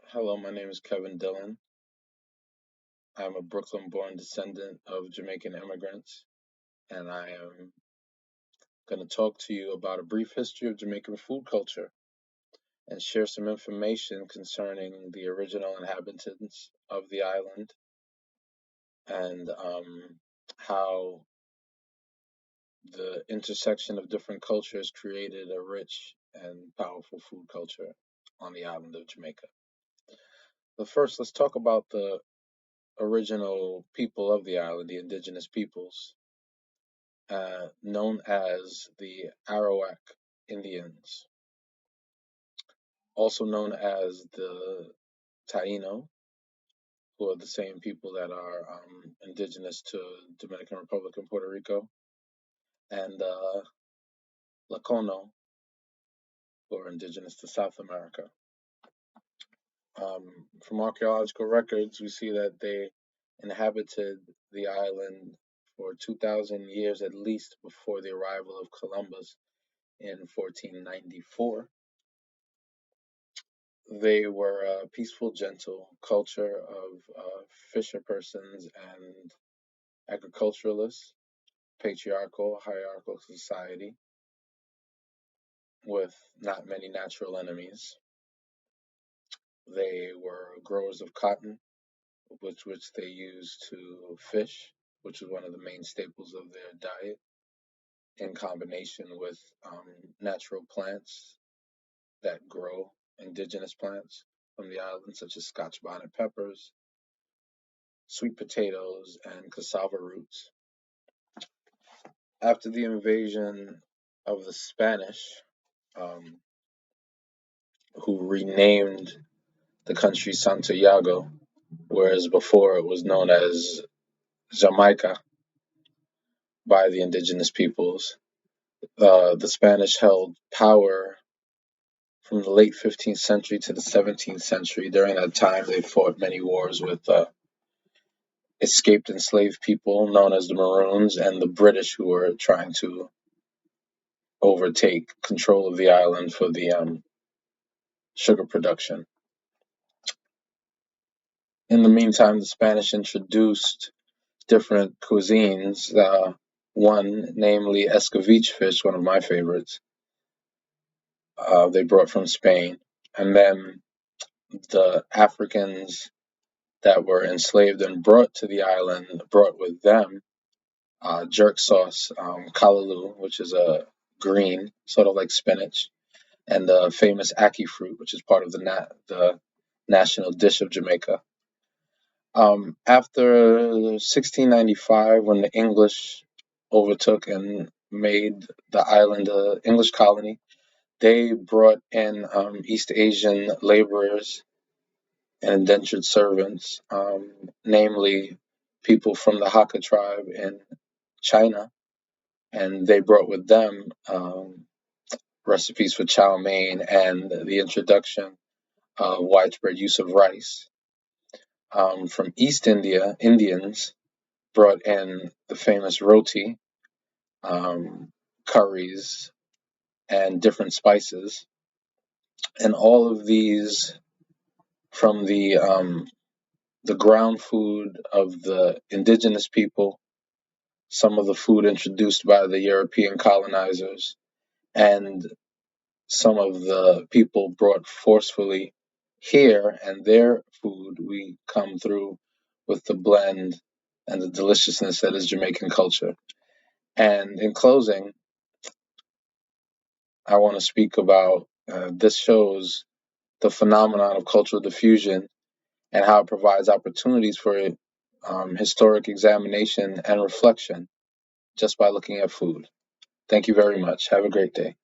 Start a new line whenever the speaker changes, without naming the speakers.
Hello, my name is Kevin Dillon. I'm a Brooklyn born descendant of Jamaican immigrants, and I am going to talk to you about a brief history of Jamaican food culture and share some information concerning the original inhabitants of the island and how the intersection of different cultures created a rich and powerful food culture on the island of Jamaica. But first, let's talk about the original people of the island, the indigenous peoples, known as the Arawak Indians, also known as the Taino, who are the same people that are indigenous to Dominican Republic and Puerto Rico, and Lacono, who are indigenous to South America. From archaeological records, we see that they inhabited the island for 2,000 years at least before the arrival of Columbus in 1494. They were a peaceful, gentle culture of fisher persons and agriculturalists, patriarchal, hierarchical society with not many natural enemies. They were growers of cotton, which they used to fish, which was one of the main staples of their diet, in combination with natural plants that grow, indigenous plants from the island, such as Scotch bonnet peppers, sweet potatoes, and cassava roots. After the invasion of the Spanish, um, who renamed the country Santiago, whereas before it was known as Jamaica by the indigenous peoples, the Spanish held power from the late 15th century to the 17th century. During that time, they fought many wars with escaped enslaved people known as the Maroons and the British, who were trying to overtake control of the island for the sugar production. In the meantime, the Spanish introduced different cuisines. One, namely escabeche fish, one of my favorites, they brought from Spain. And then the Africans that were enslaved and brought to the island brought with them jerk sauce, callaloo, which is a green, sort of like spinach, and the famous ackee fruit, which is part of the national dish of Jamaica. After 1695, when the English overtook and made the island an English colony, they brought in East Asian laborers and indentured servants, namely people from the Hakka tribe in China, and they brought with them recipes for chow mein and the introduction of widespread use of rice. From East India, Indians brought in the famous roti, um, curries, and different spices. And all of these from the ground food of the indigenous people, some of the food introduced by the European colonizers, and some of the people brought forcefully here and their food, we come through with the blend and the deliciousness that is Jamaican culture. And in closing, I want to speak about this shows the phenomenon of cultural diffusion and how it provides opportunities for historic examination and reflection just by looking at food. Thank you very much. Have a great day.